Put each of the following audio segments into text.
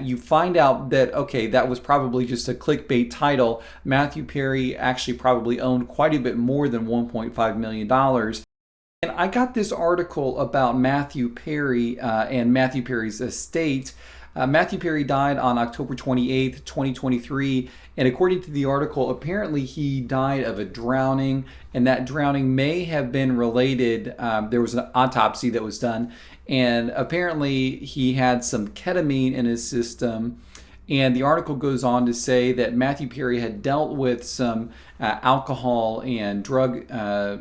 you find out that, okay, that was probably just a clickbait title. Matthew Perry actually probably owned quite a bit more than $1.5 million. And I got this article about Matthew Perry and Matthew Perry's estate. Matthew Perry died on October 28th, 2023. And according to the article, apparently he died of a drowning, and that drowning may have been related. There was an autopsy that was done, and apparently he had some ketamine in his system. And the article goes on to say that Matthew Perry had dealt with some alcohol and drug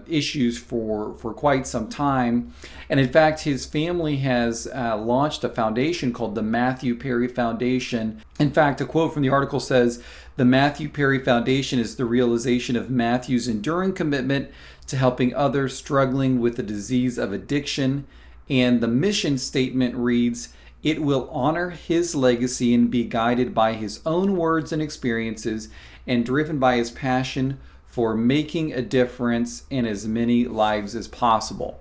issues for quite some time. And in fact, his family has launched a foundation called the Matthew Perry Foundation. In fact, a quote from the article says, "The Matthew Perry Foundation is the realization of Matthew's enduring commitment to helping others struggling with the disease of addiction." And the mission statement reads, "It will honor his legacy and be guided by his own words and experiences and driven by his passion for making a difference in as many lives as possible."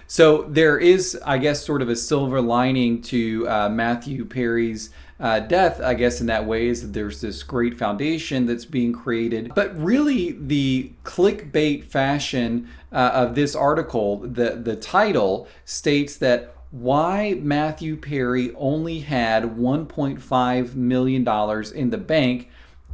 So there is, I guess, sort of a silver lining to Matthew Perry's death, I guess, in that way, is that there's this great foundation that's being created. But really, the clickbait fashion of this article, the title states that why Matthew Perry only had $1.5 million in the bank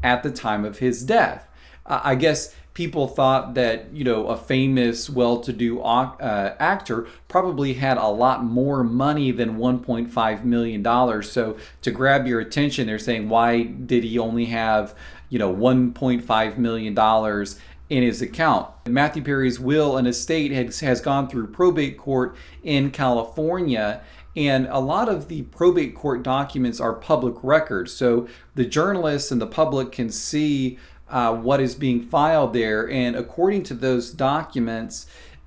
at the time of his death. I guess people thought that, a famous, well-to-do actor probably had a lot more money than $1.5 million. So to grab your attention, they're saying, why did he only have, $1.5 million in his account? Matthew Perry's will and estate has gone through probate court in California, and a lot of the probate court documents are public records. So the journalists and the public can see what is being filed there. And according to those documents,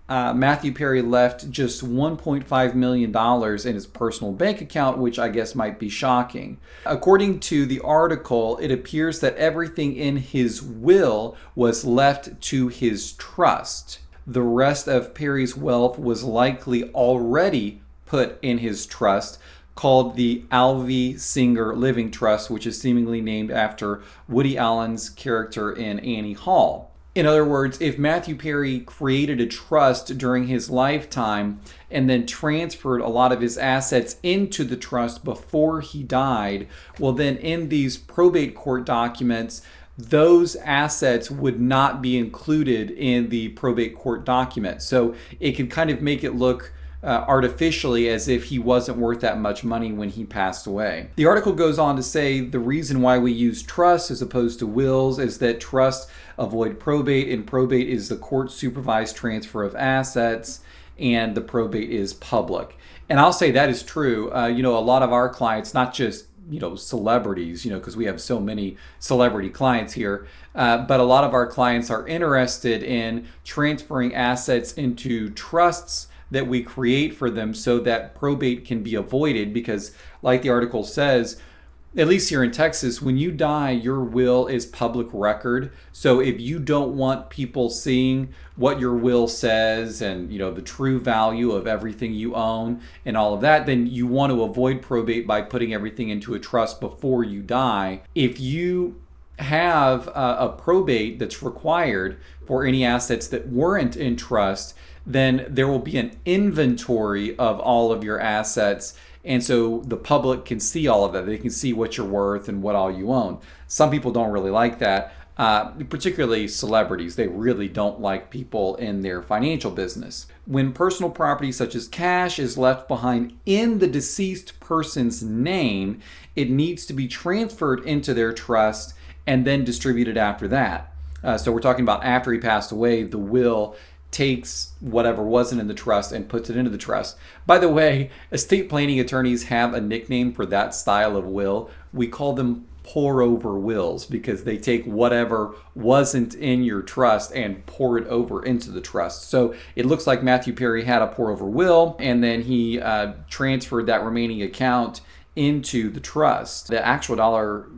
Matthew Perry left just $1.5 million in his personal bank account, which I guess might be shocking. According to the article, it appears that everything in his will was left to his trust. The rest of Perry's wealth was likely already put in his trust, called the Alvy Singer Living Trust, which is seemingly named after Woody Allen's character in Annie Hall. In other words, if Matthew Perry created a trust during his lifetime and then transferred a lot of his assets into the trust before he died, well, then in these probate court documents, those assets would not be included in the probate court document. So it can kind of make it look artificially as if he wasn't worth that much money when he passed away. The article goes on to say the reason why we use trusts as opposed to wills is that trusts avoid probate, and probate is the court supervised transfer of assets, and the probate is public. And I'll say that is true. A lot of our clients, not just celebrities, because we have so many celebrity clients here, but a lot of our clients are interested in transferring assets into trusts that we create for them so that probate can be avoided, because like the article says, at least here in Texas, when you die, your will is public record. So if you don't want people seeing what your will says and the true value of everything you own and all of that, then you want to avoid probate by putting everything into a trust before you die. If you have a probate that's required for any assets that weren't in trust, then there will be an inventory of all of your assets. And so the public can see all of that. They can see what you're worth and what all you own. Some people don't really like that, particularly celebrities. They really don't like people in their financial business. When personal property such as cash is left behind in the deceased person's name, it needs to be transferred into their trust and then distributed after that. So we're talking about after he passed away, the will takes whatever wasn't in the trust and puts it into the trust. By the way, estate planning attorneys have a nickname for that style of will. We call them pour-over wills, because they take whatever wasn't in your trust and pour it over into the trust. So it looks like Matthew Perry had a pour-over will, and then he transferred that remaining account into the trust. The actual dollar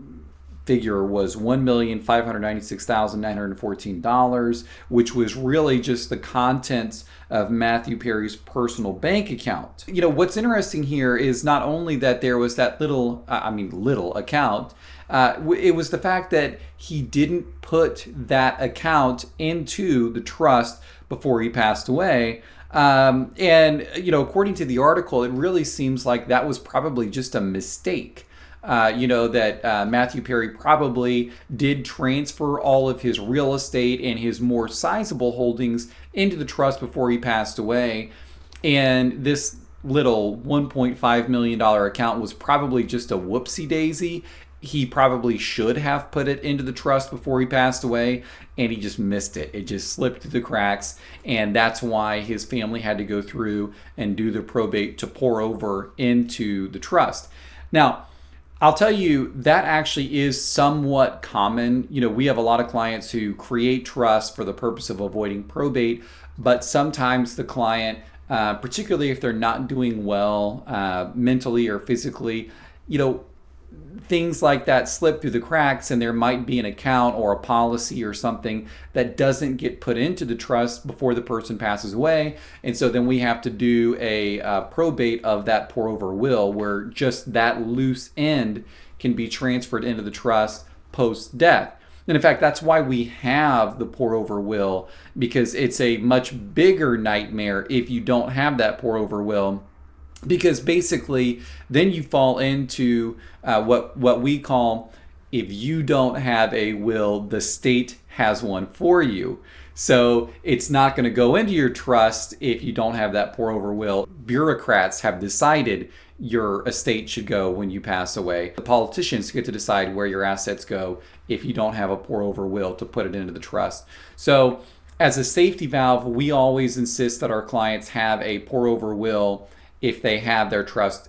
figure was $1,596,914, which was really just the contents of Matthew Perry's personal bank account. You know, what's interesting here is not only that there was that little account, it was the fact that he didn't put that account into the trust before he passed away. And, you know, according to the article, it really seems like that was probably just a mistake. That Matthew Perry probably did transfer all of his real estate and his more sizable holdings into the trust before he passed away. And this little $1.5 million account was probably just a whoopsie daisy. He probably should have put it into the trust before he passed away, and he just missed it. It just slipped through the cracks, and that's why his family had to go through and do the probate to pour over into the trust. Now, I'll tell you, that actually is somewhat common. You know, we have a lot of clients who create trusts for the purpose of avoiding probate, but sometimes the client, particularly if they're not doing well mentally or physically, you know, things like that slip through the cracks, and there might be an account or a policy or something that doesn't get put into the trust before the person passes away. And so then we have to do a probate of that pour over will, where just that loose end can be transferred into the trust post death. And in fact, that's why we have the pour over will, because it's a much bigger nightmare if you don't have that pour over will. Because basically, then you fall into what we call, if you don't have a will, the state has one for you. So it's not going to go into your trust if you don't have that pour over will. Bureaucrats have decided your estate should go when you pass away. The politicians get to decide where your assets go if you don't have a pour over will to put it into the trust. So as a safety valve, we always insist that our clients have a pour over will if they have their trust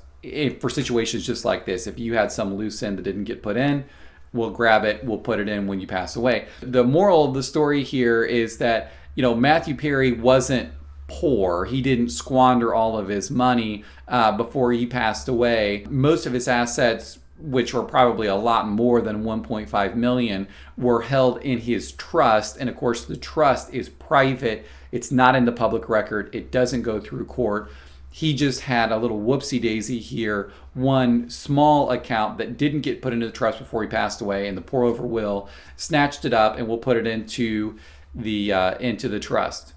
for situations just like this. If you had some loose end that didn't get put in, we'll grab it, we'll put it in when you pass away. The moral of the story here is that, you know, Matthew Perry wasn't poor. He didn't squander all of his money before he passed away. Most of his assets, which were probably a lot more than 1.5 million, were held in his trust. And of course, the trust is private. It's not in the public record. It doesn't go through court. He just had a little whoopsie daisy here, one small account that didn't get put into the trust before he passed away, and the pour over will snatched it up and we'll put it into the trust.